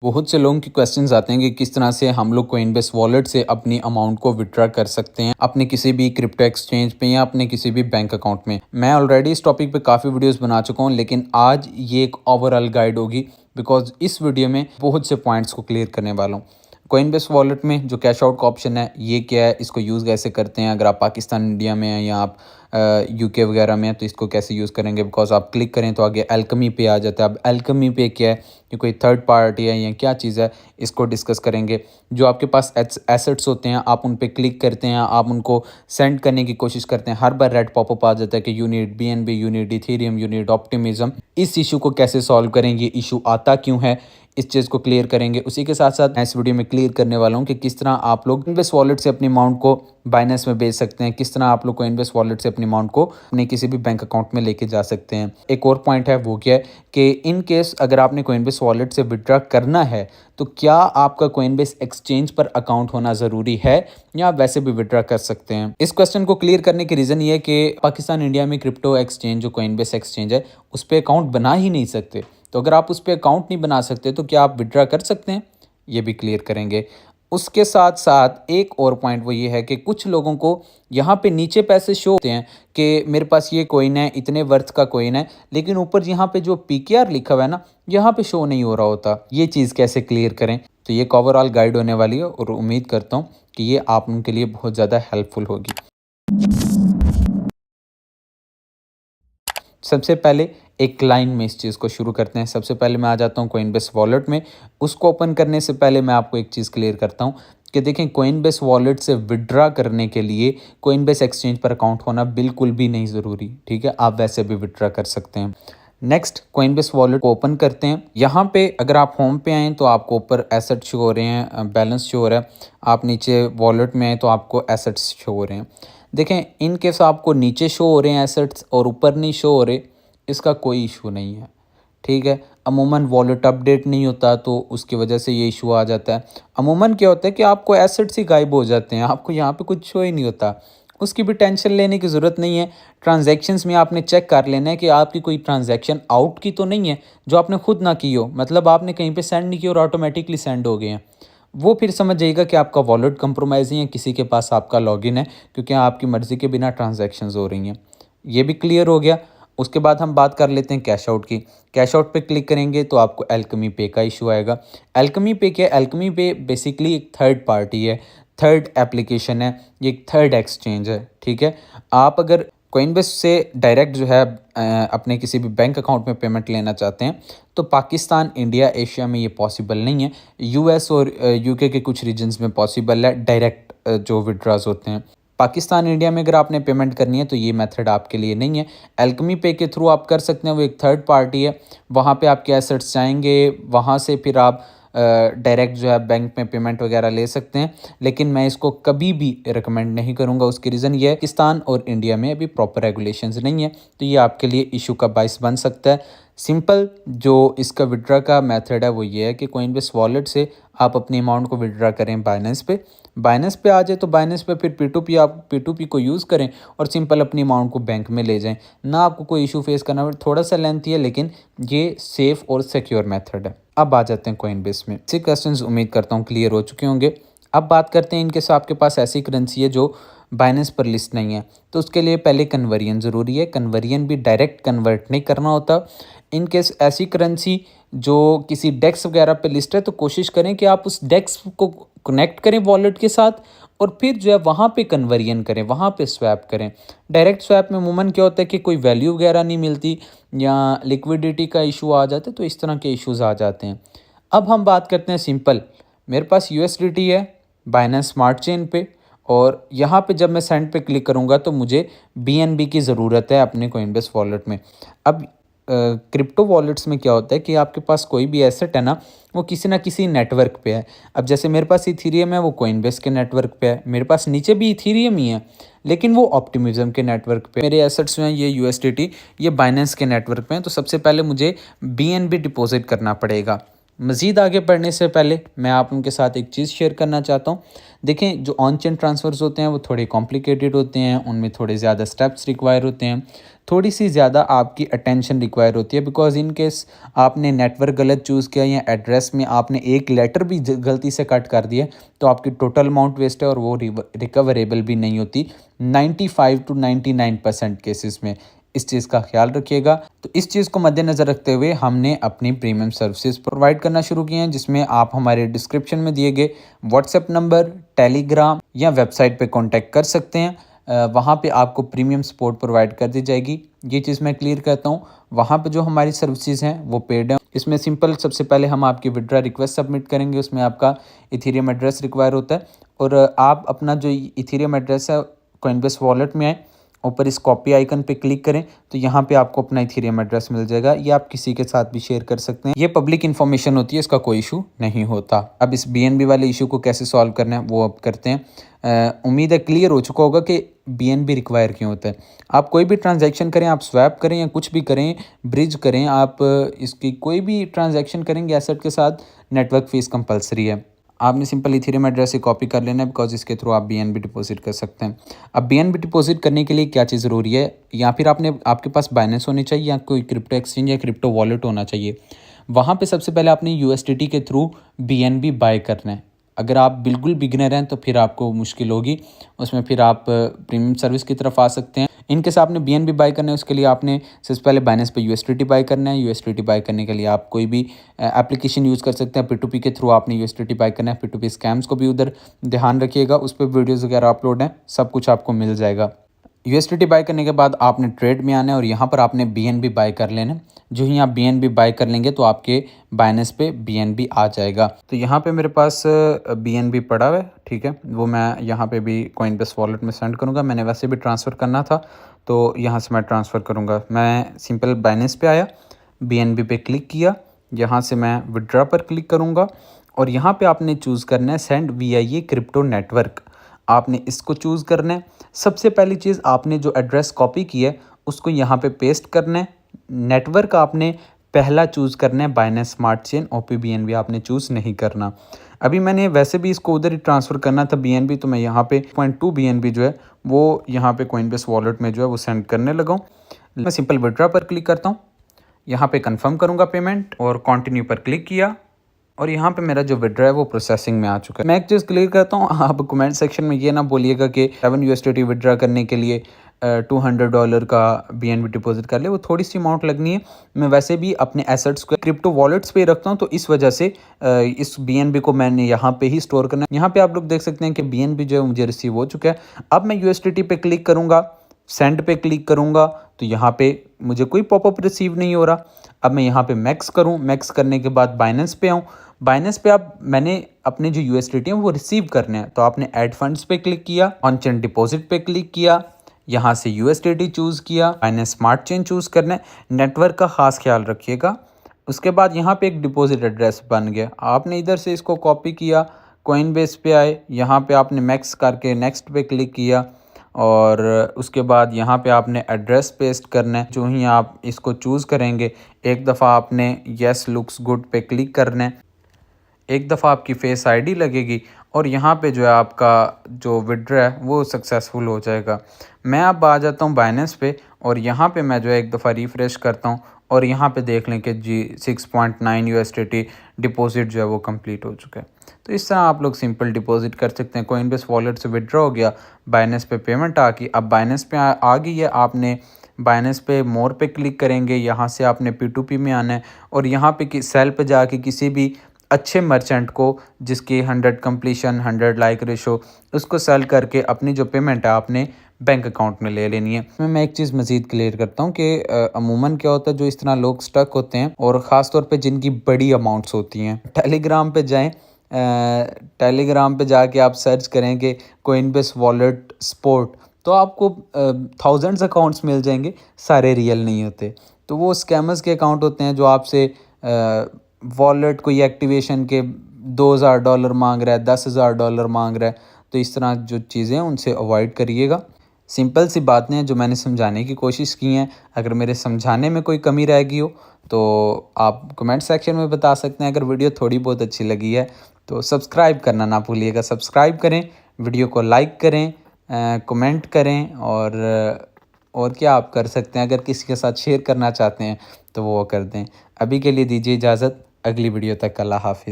बहुत से लोगों के क्वेश्चंस आते हैं कि किस तरह से हम लोग कोइनबेस वॉलेट से अपनी अमाउंट को विड्रॉ कर सकते हैं अपने किसी भी क्रिप्टो एक्सचेंज पे या अपने किसी भी बैंक अकाउंट में। मैं ऑलरेडी इस टॉपिक पे काफ़ी वीडियोस बना चुका हूँ, लेकिन आज ये एक ओवरऑल गाइड होगी बिकॉज इस वीडियो में बहुत से पॉइंट्स को क्लियर करने वाला हूँ। कोइनबेस वॉलेट में जो कैश आउट का ऑप्शन है ये क्या है, इसको यूज़ कैसे करते हैं, अगर आप पाकिस्तान इंडिया में हैं या आप यूके वगैरह में हैं तो इसको कैसे यूज़ करेंगे। बिकॉज आप क्लिक करें तो आगे एल्कमी पे आ जाता है। अब एल्कमी पे क्या है, ये कोई थर्ड पार्टी है या क्या चीज़ है, इसको डिस्कस करेंगे। जो आपके पास एसेट्स होते हैं आप उन पे क्लिक करते हैं, आप उनको सेंड करने की कोशिश करते हैं, हर बार रेड पॉपअप आ जाता है कि unit BNB, unit Ethereum, unit optimism. इस इशू को कैसे सॉल्व करेंगे, इशू आता क्यों है, इस चीज़ को क्लियर करेंगे। उसी के साथ साथ मैं इस वीडियो में क्लियर करने वाला हूँ कि किस तरह आप लोग कोइनबेस वॉलेट से अपनी अमाउंट को बाइनेंस में भेज सकते हैं, किस तरह आप लोग कोइनबेस वॉलेट से अपनी अमाउंट को अपने किसी भी बैंक अकाउंट में लेके जा सकते हैं। एक और पॉइंट है वो क्या है कि इन केस अगर आपने कोइनबेस वॉलेट से विड्रॉ करना है तो क्या आपका कोइनबेस एक्सचेंज पर अकाउंट होना ज़रूरी है या आप वैसे भी विड्रॉ कर सकते हैं। इस क्वेश्चन को क्लियर करने की रीज़न ये है कि पाकिस्तान इंडिया में क्रिप्टो एक्सचेंज जो कोइनबेस एक्सचेंज है उस पर अकाउंट बना ही नहीं सकते। तो अगर आप उस पर अकाउंट नहीं बना सकते तो क्या आप विड्रॉ कर सकते हैं, ये भी क्लियर करेंगे। उसके साथ साथ एक और पॉइंट वो ये है कि कुछ लोगों को यहाँ पे नीचे पैसे शो होते हैं कि मेरे पास ये कॉइन है, इतने वर्थ का कॉइन है, लेकिन ऊपर यहाँ पे जो PKR लिखा हुआ है ना, यहाँ पे शो नहीं हो रहा होता। ये चीज़ कैसे क्लियर करें, तो ये एक ओवरऑल गाइड होने वाली है और उम्मीद करता हूँ कि ये आप उनके लिए बहुत ज़्यादा हेल्पफुल होगी। सबसे पहले एक लाइन में इस चीज़ को शुरू करते हैं। सबसे पहले मैं आ जाता हूँ कोइनबेस वॉलेट में। उसको ओपन करने से पहले मैं आपको एक चीज़ क्लियर करता हूँ कि देखें, कोइनबेस वॉलेट से विड्रॉ करने के लिए कोइनबेस एक्सचेंज पर अकाउंट होना बिल्कुल भी नहीं ज़रूरी, ठीक है। आप वैसे भी विड्रॉ कर सकते हैं। नेक्स्ट कोइनबेस वॉलेट को ओपन करते हैं। यहाँ पे अगर आप होम पे आएँ तो आपको ऊपर एसेट शो हो रहे हैं, बैलेंस शो हो रहा है। आप नीचे वॉलेट में आएँ तो आपको एसेट्स शो हो रहे हैं। देखें, इन केस आपको नीचे शो हो रहे हैं एसेट्स और ऊपर नहीं शो हो रहे, इसका कोई इशू नहीं है, ठीक है। अमूमन वॉलेट अपडेट नहीं होता तो उसकी वजह से ये इशू आ जाता है। अमूमन क्या होता है कि आपको एसेट्स ही गायब हो जाते हैं, आपको यहाँ पे कुछ शो ही नहीं होता। उसकी भी टेंशन लेने की ज़रूरत नहीं है। ट्रांजैक्शंस में आपने चेक कर लेना है कि आपकी कोई ट्रांजैक्शन आउट की तो नहीं है जो आपने खुद ना की हो, मतलब आपने कहीं पे सेंड नहीं की और ऑटोमेटिकली सेंड हो गए हैं। वो फिर समझ जाइएगा कि आपका वॉलेट कंप्रोमाइज़ है या किसी के पास आपका लॉगिन है, क्योंकि आपकी मर्ज़ी के बिना ट्रांजैक्शंस हो रही हैं। ये भी क्लियर हो गया। उसके बाद हम बात कर लेते हैं कैश आउट की। कैश आउट पे क्लिक करेंगे तो आपको एल्कमी पे का इशू आएगा। एल्कमी पे क्या है, एल्कमी पे बेसिकली एक थर्ड पार्टी है, थर्ड एप्लीकेशन है, ये एक थर्ड एक्सचेंज है, ठीक है। आप अगर कोइनबेस से डायरेक्ट जो है अपने किसी भी बैंक अकाउंट में पेमेंट लेना चाहते हैं तो पाकिस्तान, इंडिया, एशिया में ये पॉसिबल नहीं है। US और UK के कुछ रीजन्स में पॉसिबल है डायरेक्ट जो विड्रॉज होते हैं। पाकिस्तान, इंडिया में अगर आपने पेमेंट करनी है तो ये मेथड आपके लिए नहीं है। एल्कमी पे के थ्रू आप कर सकते हैं, वो एक थर्ड पार्टी है। वहाँ पे आपके एसेट्स जाएंगे, वहाँ से फिर आप डायरेक्ट जो है बैंक में पेमेंट वगैरह ले सकते हैं, लेकिन मैं इसको कभी भी रिकमेंड नहीं करूँगा। उसकी रीज़न ये है, पाकिस्तान और इंडिया में अभी प्रॉपर रेगुलेशंस नहीं है, तो ये आपके लिए इशू का बाइस बन सकता है। सिंपल जो इसका विड्रॉ का मेथड है वो ये है कि कोइनबेस वॉलेट से आप अपनी अमाउंट को विड्रॉ करें बाइनेंस पे। बाइनेंस पे आ जाए तो बाइनेंस पे फिर P2P, आप P2P को यूज़ करें और सिंपल अपनी अमाउंट को बैंक में ले जाएं। ना आपको कोई इशू फेस करना पड़े। थोड़ा सा लेंथी है लेकिन ये सेफ़ और सिक्योर मेथड है। अब आ जाते हैं कोइनबेस में। ऐसे क्वेश्चंस उम्मीद करता हूँ क्लियर हो चुके होंगे। अब बात करते हैं इनके साथ आपके पास ऐसी करेंसी है जो बाइनेंस पर लिस्ट नहीं है, तो उसके लिए पहले कन्वर्जन ज़रूरी है। कन्वर्जन भी डायरेक्ट कन्वर्ट नहीं करना होता। इन केस ऐसी करेंसी जो किसी डेक्स वगैरह पे लिस्ट है तो कोशिश करें कि आप उस डेक्स को कनेक्ट करें वॉलेट के साथ और फिर जो है वहाँ पे कन्वर्जन करें, वहाँ पे स्वैप करें। डायरेक्ट स्वैप में अमूमन क्या होता है कि कोई वैल्यू वगैरह नहीं मिलती या लिक्विडिटी का इशू आ जाता है, तो इस तरह के इश्यूज आ जाते हैं। अब हम बात करते हैं सिंपल। मेरे पास USDT है बाइनेंस स्मार्ट चेन पे, और यहाँ पे जब मैं सेंड पे क्लिक करूँगा तो मुझे BNB की ज़रूरत है अपने कोइनबेस वॉलेट में। अब क्रिप्टो वॉलेट्स में क्या होता है कि आपके पास कोई भी एसेट है ना, वो किसी ना किसी नेटवर्क पे है। अब जैसे मेरे पास इथीरियम है, वो कोइनबेस के नेटवर्क पे है। मेरे पास नीचे भी इथीरियम ही है लेकिन वो ऑप्टिमिज्म के नेटवर्क पे। मेरे एसेट्स जो हैं ये USDT, ये बाइनेंस के नेटवर्क पे हैं। तो सबसे पहले मुझे BNB डिपॉजिट करना पड़ेगा। मज़ीद आगे बढ़ने से पहले मैं आप उनके साथ एक चीज़ शेयर करना चाहता हूँ। देखें, जो ऑन चेन ट्रांसफ़र्स होते हैं वो थोड़े कॉम्प्लिकेटेड होते हैं, उनमें थोड़े ज़्यादा स्टेप्स रिक्वायर होते हैं, थोड़ी-सी ज़्यादा आपकी अटेंशन रिक्वायर होती है, बिकॉज़ इन केस आपने नेटवर्क गलत चूज़ किया या एड्रेस में आपने एक लेटर भी गलती से कट कर दिया, तो आपकी टोटल अमाउंट वेस्ट है और वो रिकवरेबल भी नहीं होती 95 टू 99% केसेस में। इस चीज़ का ख्याल रखिएगा। तो इस चीज़ को मद्देनज़र रखते हुए हमने अपनी प्रीमियम सर्विसेज प्रोवाइड करना शुरू किए हैं, जिसमें आप हमारे डिस्क्रिप्शन में दिए गए व्हाट्सएप नंबर, टेलीग्राम या वेबसाइट पे कांटेक्ट कर सकते हैं। वहाँ पे आपको प्रीमियम सपोर्ट प्रोवाइड कर दी जाएगी। ये चीज़ मैं क्लियर करता हूँ, वहाँ पे जो हमारी सर्विसेज हैं वो पेड हैं। इसमें सिंपल सबसे पहले हम आपकी विड्रॉ रिक्वेस्ट सबमिट करेंगे, उसमें आपका इथेरियम एड्रेस रिक्वायर होता है और आप अपना जो इथेरियम एड्रेस है कोइनबेस वॉलेट में आए, ऊपर इस कॉपी आइकन पे क्लिक करें तो यहाँ पे आपको अपना इथेरियम एड्रेस मिल जाएगा। ये आप किसी के साथ भी शेयर कर सकते हैं, ये पब्लिक इन्फॉर्मेशन होती है, इसका कोई इशू नहीं होता। अब इस बीएनबी वाले इशू को कैसे सॉल्व करना है वो अब करते हैं। उम्मीद है क्लियर हो चुका होगा कि बीएनबी रिक्वायर क्यों होता है। आप कोई भी ट्रांजैक्शन करें, आप स्वैप करें या कुछ भी करें, ब्रिज करें, आप इसकी कोई भी ट्रांजैक्शन करेंगे एसेट के साथ, नेटवर्क फीस कंपलसरी है। आपने सिंपल इथेरियम एड्रेस से कॉपी कर लेना है, बिकॉज इसके थ्रू आप बीएनबी डिपॉजिट कर सकते हैं। अब बीएनबी डिपॉजिट करने के लिए क्या चीज़ ज़रूरी है, या फिर आपके पास बाइनेंस होनी चाहिए या कोई क्रिप्टो एक्सचेंज या क्रिप्टो वॉलेट होना चाहिए। वहाँ पे सबसे पहले आपने यूएसडीटी के थ्रू बीएनबी बाय करना है। अगर आप बिल्कुल बिगिनर हैं तो फिर आपको मुश्किल होगी, उसमें फिर आप प्रीमियम सर्विस की तरफ आ सकते हैं। इनकेस आपने बीएनबी बाय करना है, उसके लिए आपने सबसे पहले बाइनेंस पे यूएसडीटी बाय करना है। यूएसडीटी बाय करने के लिए आप कोई भी एप्लीकेशन यूज़ कर सकते हैं। P2P के थ्रू आपने यूएसडीटी बाय करना है। P2P स्कैम्स को भी उधर ध्यान रखिएगा, उस पर वीडियोज़ वगैरह अपलोड हैं, सब कुछ आपको मिल जाएगा। यूएसडीटी बाय करने के बाद आपने ट्रेड में आना है और यहाँ पर आपने बीएनबी बाय कर लेना है। जो ही आप बीएनबी बाय कर लेंगे तो आपके बाइनेंस पे बीएनबी आ जाएगा। तो यहाँ पे मेरे पास बीएनबी पड़ा हुआ है, ठीक है, वो मैं यहाँ पे भी कोइनबेस वॉलेट में सेंड करूँगा। मैंने वैसे भी ट्रांसफ़र करना था तो यहाँ से मैं ट्रांसफ़र करूँगा। मैं सिंपल बाइनेंस पे आया, बीएनबी पे क्लिक किया, यहाँ से मैं विड्रॉ पर क्लिक करूँगा और यहाँ पे आपने चूज़ करना है सेंड वीआईए क्रिप्टो नेटवर्क। आपने इसको चूज़ करना है। सबसे पहली चीज़, आपने जो एड्रेस कॉपी की है उसको यहाँ पे पेस्ट करना है। नेटवर्क आपने पहला चूज़ करना है बाइनेंस स्मार्ट चेन, ओपीबीएनबी आपने चूज़ नहीं करना। अभी मैंने वैसे भी इसको उधर ही ट्रांसफ़र करना था बीएनबी, तो मैं यहाँ पे 0.2 बीएनबी जो है वो यहाँ पे कोइनबेस वॉलेट में जो है वो सेंड करने लगा हूँ। मैं सिंपल विड्रॉ पर क्लिक करता हूँ, यहाँ पे कंफर्म करूँगा पेमेंट और कंटिन्यू पर क्लिक किया और यहाँ पे मेरा जो विड्रॉ है वो प्रोसेसिंग में आ चुका है। मैं एक चीज़ क्लियर करता हूँ, आप कमेंट सेक्शन में ये ना बोलिएगा कि 7 यूएसडीटी विड्रॉ करने के लिए $200 का बीएनबी डिपॉजिट कर ले, वो थोड़ी सी अमाउंट लगनी है। मैं वैसे भी अपने एसेट्स को क्रिप्टो वॉलेट्स पे रखता हूँ, तो इस वजह से इस बीएनबी को मैंने यहाँ पे ही स्टोर करना है। यहाँ पे आप लोग देख सकते हैं कि बीएनबी जो है मुझे रिसीव हो चुका है। अब मैं यूएसडीटी पे क्लिक करूँगा, सेंड पे क्लिक करूँगा तो यहाँ पे मुझे कोई पॉपअप रिसीव नहीं हो रहा। अब मैं यहाँ पे मैक्स करूँ, मैक्स करने के बाद बाइनेंस पे आऊँ। बाइनेंस पे आप मैंने अपने जो यूएसडीटी हैं वो रिसीव करने हैं, तो आपने ऐड फंड्स पे क्लिक किया, ऑन चेन डिपॉजिट पे क्लिक किया, यहाँ से यूएसडीटी चूज़ किया, बाइनेंस स्मार्ट चेन चूज़ करना है। नेटवर्क का खास ख्याल रखिएगा। उसके बाद यहाँ पे एक डिपॉजिट एड्रेस बन गया, आपने इधर से इसको कॉपी किया, कोइनबेस पे आए, यहाँ पे आपने मैक्स करके नेक्स्ट पे क्लिक किया और उसके बाद यहाँ पे आपने एड्रेस पेस्ट करना है। जो ही आप इसको चूज़ करेंगे, एक दफ़ा आपने येस लुक्स गुड पे क्लिक करना है, एक दफ़ा आपकी फेस आईडी लगेगी और यहाँ पे जो है आपका जो विड्रॉ है वो सक्सेसफुल हो जाएगा। मैं अब आ जाता हूँ बाइनेंस पे और यहाँ पे मैं जो है एक दफ़ा रिफ़्रेश करता हूँ और यहाँ पे देख लें कि जी 6.9 यूएसडीटी डिपॉजिट जो है वो कंप्लीट हो चुका है। तो इस तरह आप लोग सिंपल डिपॉजिट कर सकते हैं। कोइनबेस वॉलेट से विड्रॉ हो गया, बाइनेंस पे पेमेंट आ गई। अब बाइनेंस पे आ गई है, आपने बाइनेंस पे मोर पे क्लिक करेंगे, यहाँ से आपने P2P में आना है और यहाँ पे सेल पे जाके किसी भी अच्छे मर्चेंट को जिसकी 100 कंप्लीशन 100 लाइक रेशो, उसको सेल करके अपनी जो पेमेंट है आपने बैंक अकाउंट में ले लेनी है। मैं एक चीज़ मज़ीद क्लियर करता हूँ कि अमूमन क्या होता है, जो इस तरह लोग स्टक होते हैं और ख़ास तौर पे जिनकी बड़ी अमाउंट्स होती हैं, टेलीग्राम पे जाएं, टेलीग्राम पे जाके आप सर्च करेंगे कोइनबेस वॉलेट सपोर्ट, तो आपको थाउजेंड्स अकाउंट्स मिल जाएंगे, सारे रियल नहीं होते। तो वो स्कैमर्स के अकाउंट होते हैं जो आपसे वॉलेट कोई एक्टिवेशन के $2000 मांग रहा है, $10,000 मांग रहा है। तो इस तरह जो चीज़ें हैं उनसे अवॉइड करिएगा। सिंपल सी बातें हैं जो मैंने समझाने की कोशिश की हैं। अगर मेरे समझाने में कोई कमी रह गई हो तो आप कमेंट सेक्शन में बता सकते हैं। अगर वीडियो थोड़ी बहुत अच्छी लगी है तो सब्सक्राइब करना ना भूलिएगा। सब्सक्राइब करें, वीडियो को लाइक करें, कमेंट करें और क्या आप कर सकते हैं, अगर किसी के साथ शेयर करना चाहते हैं तो वो कर दें। अभी के लिए दीजिए इजाज़त, अगली वीडियो तक अल्लाह हाफ़िज़।